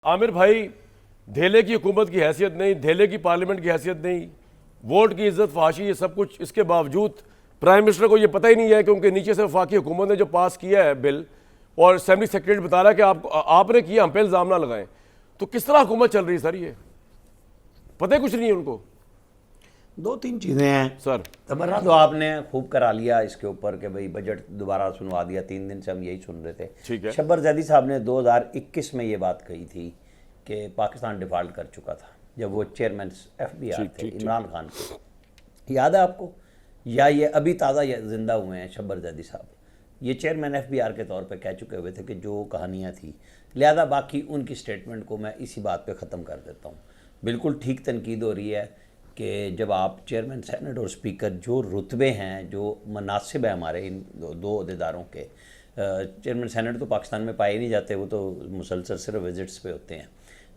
आमिर भाई, धेले की हुकूमत की हैसियत नहीं, धेले की पार्लियामेंट की हैसियत नहीं, वोट की इज्जत फाशी, ये सब कुछ, इसके बावजूद प्राइम मिनिस्टर को ये पता ही नहीं है कि उनके नीचे से वफाकी हुकूमत ने जो पास किया है बिल, और असेंबली सेक्रेटरी बता रहा है कि आपने किया, हम पे इल्ज़ाम ना लगाएं। तो किस तरह हुकूमत चल रही है सर? ये पता ही कुछ नहीं है उनको। दो तीन चीज़ें हैं सर। तबर्रा तो आपने खूब करा लिया इसके ऊपर कि भाई बजट दोबारा सुनवा दिया। 3 दिन से हम यही सुन रहे थे। ठीक है। शब्बर जैदी साहब ने 2021 में ये बात कही थी कि पाकिस्तान डिफ़ॉल्ट कर चुका था, जब वो चेयरमैन FBI थे इमरान खान के। याद है आपको? या ये अभी ताज़ा जिंदा हुए हैं शब्बर जैदी साहब? ये चेयरमैन FBI के तौर पे कह चुके हुए थे कि जो कहानियाँ थी, लिहाजा बाकी उनकी स्टेटमेंट को मैं इसी बात पे ख़त्म कर देता हूँ। बिल्कुल ठीक तनकीद हो रही है कि जब आप चेयरमैन सेनेट और स्पीकर, जो रुतबे हैं, जो मनासिब है हमारे इन दो अहदेदारों के, चेयरमैन सेनेट तो पाकिस्तान में पाए नहीं जाते, वो तो मुसलसल सिर्फ विजिट्स पे होते हैं,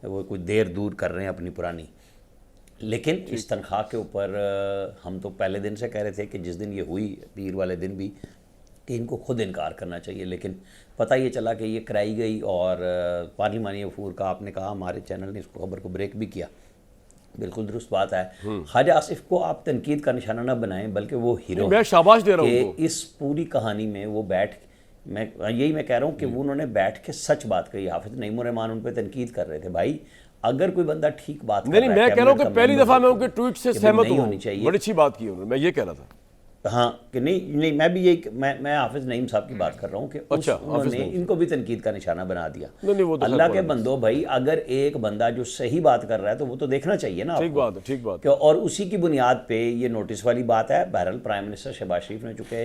वो कुछ देर दूर कर रहे हैं अपनी पुरानी। लेकिन इस तनख्वाह के ऊपर हम तो पहले दिन से कह रहे थे कि जिस दिन ये हुई, पीर वाले दिन भी, कि इनको खुद इनकार करना चाहिए। लेकिन पता ये चला कि ये कराई गई और पार्लिमानी अफूर का आपने कहा, हमारे चैनल ने इसको खबर को ब्रेक भी किया। बिल्कुल दुरुस्त बात है। ख्वाजा आसिफ को आप तनकीद का निशाना ना बनाएं, बल्कि वो हीरो, मैं शाबाश दे रहा हूँ इस पूरी कहानी में वो मैं कह रहा हूँ कि वो उन्होंने बैठ के सच बात कही। हाफिज नईम रहमान उन पर तनकीद कर रहे थे। भाई अगर कोई बंदा ठीक बात नहीं, मैं कह रहा हूँ कि पहली दफ़ा मैं उनके ट्वीट से सहमत हूँ, बड़ी अच्छी बात की उन्होंने, मैं ये कह रहा था। हाँ कि नहीं, मैं भी यही मैं हाफिज नईम साहब की बात कर रहा हूँ कि उन्होंने इनको भी तनकीद का निशाना बना दिया। तो अल्लाह के बंदो भाई, अगर एक बंदा जो सही बात कर रहा है तो वो तो देखना चाहिए ना। ठीक बात है, ठीक बात है। और उसी की बुनियाद पे ये नोटिस वाली बात है। बहरहाल प्राइम मिनिस्टर शहबाज शरीफ ने, चूँकि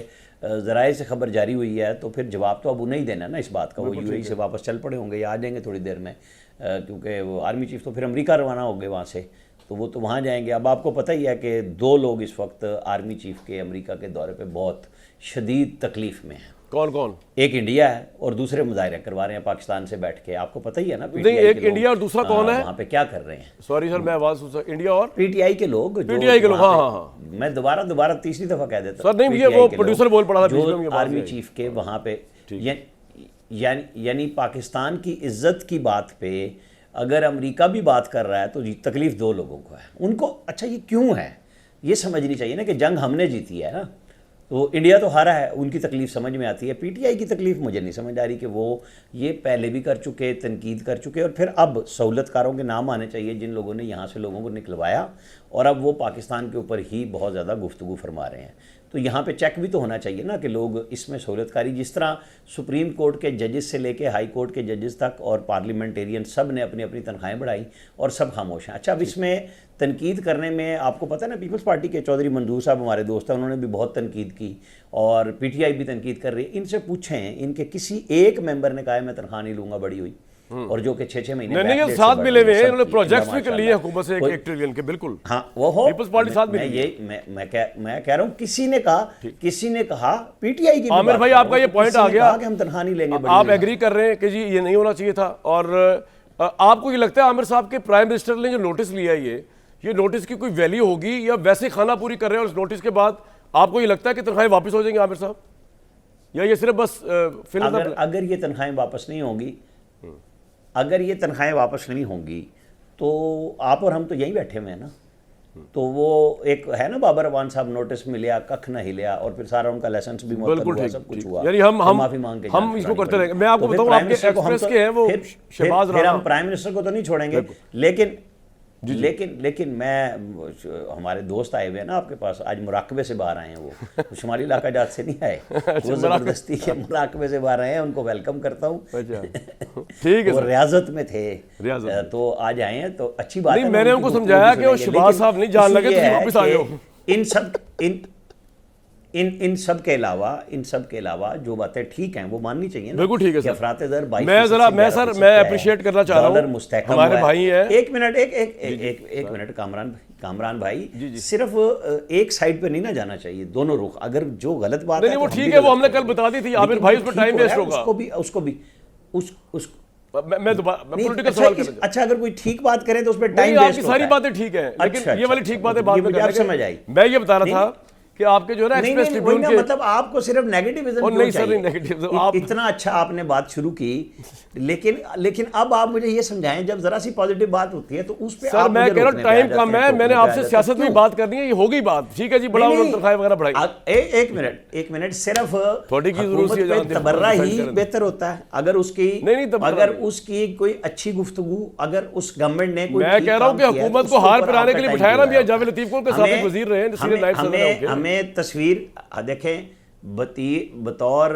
ज़राए से खबर जारी हुई है, तो फिर जवाब तो अब उन्हें ही देना है ना इस बात का। वो UAE से वापस चल पड़े होंगे या आ जाएंगे थोड़ी देर में, क्योंकि वो आर्मी चीफ तो फिर अमेरिका रवाना हो गए वहाँ से, तो वो तो वहाँ जाएंगे। अब आपको पता ही है कि 2 लोग इस वक्त आर्मी चीफ के अमेरिका के दौरे पे बहुत शदीद तकलीफ़ में हैं। कौन कौन? एक इंडिया है और दूसरे मुजाहरे करवा रहे हैं पाकिस्तान से बैठ के। आपको पता ही है ना। नहीं, एक इंडिया और दूसरा कौन है? वहाँ पे क्या कर रहे हैं? सॉरी सर, मैं आवाज़ इंडिया और PTI के लोग। PTI के लोग, हाँ। मैं दोबारा तीसरी दफ़ा कह देता हूँ सर। नहीं, ये वो प्रोड्यूसर बोल पड़ा था आर्मी चीफ के वहाँ पे, यानी पाकिस्तान की इज्जत की बात पे अगर अमेरिका भी बात कर रहा है तो तकलीफ 2 लोगों को है। उनको अच्छा ये क्यों है ये समझनी चाहिए ना, कि जंग हमने जीती है ना, तो इंडिया तो हारा है, उनकी तकलीफ समझ में आती है। PTI की तकलीफ मुझे नहीं समझ आ रही कि वो ये पहले भी कर चुके, तनकीद कर चुके, और फिर अब सहूलतकारों के नाम आने चाहिए जिन लोगों ने यहाँ से लोगों को निकलवाया, और अब वो पाकिस्तान के ऊपर ही बहुत ज़्यादा गुफ्तगू फरमा रहे हैं। तो यहाँ पे चेक भी तो होना चाहिए ना कि लोग इसमें सहूलतकारी, जिस तरह सुप्रीम कोर्ट के जजेस से लेके हाई कोर्ट के जजेस तक और पार्लियामेंटेरियन सब ने अपनी अपनी तनख्वाहें बढ़ाई और सब खामोश हैं। अच्छा, अब इसमें तनकीद करने में आपको पता है ना, पीपल्स पार्टी के चौधरी मंजूर साहब हमारे दोस्त हैं, उन्होंने भी बहुत तनकीद की, और PTI भी तनकीद कर रही है। इनसे पूछें, इनके किसी एक मेंबर ने कहा है मैं तनख्वाह नहीं लूँगा बड़ी हुई, और जो कि 6-6 महीने नहीं, साथ मिले हुए हैं, उन्होंने प्रोजेक्ट्स भी कर लिए हुकूमत से 1 ट्रिलियन के। बिल्कुल, हाँ, वो हो पीपल्स पार्टी साथ में। मैं कह रहा हूँ, किसी ने कहा PTI की। आमिर भाई, आपका ये पॉइंट आ गया कि हम तनख्वाह नहीं लेंगे। आप एग्री कर रहे हैं कि जी ये नहीं होना चाहिए था, और आपको ये लगता है आमिर साहब के प्राइम मिनिस्टर ने जो नोटिस लिया है, ये नोटिस की कोई वैल्यू होगी, या वैसे खाना पूरी कर रहे हैं और उस नोटिस के बाद आपको ये लगता है कि तनख्वाहें वापस हो जाएंगी आमिर साहब, या ये सिर्फ बस फिल्म? अगर ये तनख्वाहें वापस नहीं होंगी, अगर ये तनख्वाहें वापस नहीं होंगी तो आप और हम तो यहीं बैठे हुए हैं ना। तो वो एक है ना, बाबर अवान साहब नोटिस मिलिया, कख न हिलिया, और फिर सारा उनका लाइसेंस भी मुअत्तल हुआ, सब कुछ हुआ, यानी हम माफी मांग के हम इसको करते रहेंगे। मैं आपको बताऊं, आपके एक्सप्रेस के हैं वो शहबाज राणा, हम प्राइम मिनिस्टर को तो नहीं छोड़ेंगे, लेकिन मैं, हमारे दोस्त आए हुए हैं ना आपके पास, आज मुराकबे से बाहर आए हैं। वो शुमाली इलाका जात से नहीं आए, वो ज़बरदस्ती के मुराकबे से बाहर आए हैं, उनको वेलकम करता हूँ। ठीक है, वो रियाजत में थे, तो आज आए हैं, तो अच्छी बात है। मैंने उनको समझाया कि वो शहबाज साहब नहीं जान लगे तो वापस आ जाओ। इन सब के अलावा जो बातें ठीक हैं वो माननी चाहिए ना। बिल्कुल ठीक है सर। अफरात-ए-ज़र मैं अप्रिशिएट करना चाह रहा हूँ, हमारे भाई हैं। एक मिनट कामरान भाई, सिर्फ एक साइड पे नहीं ना जाना चाहिए, दोनों रुख। अगर जो गलत बात है वो ठीक है, वो हमने कल बता दी थी आमिर भाई, उस पर टाइम वेस्ट होगा। मैं पॉलिटिकल सवाल कर रहा हूं। अच्छा, अगर कोई ठीक बात करें तो उस पर टाइम वेस्ट होता है। सारी बातें ठीक है, लेकिन ये वाली ठीक बातें बात में समझ आई। मैं ये बता रहा था कि आपके जो है ना नहीं एक्सप्रेस नहीं वही ट्रिब्यून ना, के मतलब आपको सिर्फ नेगेटिविज्म और क्यों नहीं सर, चाहिए? नहीं नेगेटिव आप इतना अच्छा आपने बात शुरू की, लेकिन अब आप मुझे ये समझाएं, जब जरा सी पॉजिटिव बात होती है तो उस पे सर आप मैं मुझे कह रहा हूँ रोकने पे आ टाइम जाते कम हैं, है, टोकने मैंने पे आ आपसे जाते हैं। सियासत में क्यों? बात करनी है, ये होगी बात, ठीक है जी, बड़ा नहीं, तनख्वाह वगैरह बढ़ाई। एक मिनट सिर्फ थोड़ी की जरूरत हुकूमत है, पे जानते हैं, तबर्रा डिसाइड ही करें। बेहतर होता है अगर उसकी नहीं, तबर्रा अगर नहीं। उसकी कोई अच्छी गुफ्तगू, अगर उस गवर्नमेंट ने कोई मैं ठीक कह रहा हूं काम कि किया है, हुकूमत तो को उसके हार ऊपर पिलाने आपका के लिए टाइम बिठाया ना, क्यों मियां लगा? जावेद लतीफ को, उनके साबिक वजीर रहे हैं, सीनियर नायब सदर हैं, ओके। हमें तस्वीर देखें बतौर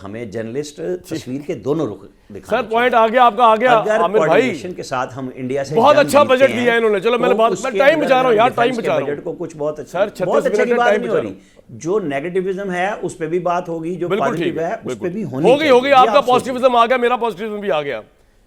हमें जर्नलिस्ट तस्वीर के दोनों रुख दिखाने सर पॉइंट आ गया आपका, आ गया अगर आमिर भाई, कोऑर्डिनेशन के साथ हम इंडिया से बहुत जंग अच्छा जीतते बजट हैं, दिया है इन्होंने, चलो मैंने तो बात, मैं उसके टाइम अंदर बचा रहा हूँ यार, डिफेंस टाइम के बचा रहा बजट हूँ को कुछ बहुत अच्छा, सर, 36 बहुत अच्छे मिनट की है, बात टाइम नहीं हो बचा रही। जो नेगेटिविज्म है उस पर भी बात होगी, जो बिल्कुल ठीक पॉजिटिव है, है उस पर भी बिल्कुल होनी होगी, चाहिए। ये आपका आप सोचिए। पॉजिटिविज्म आ गया, मेरा पॉजिटिविज्म भी आ गया।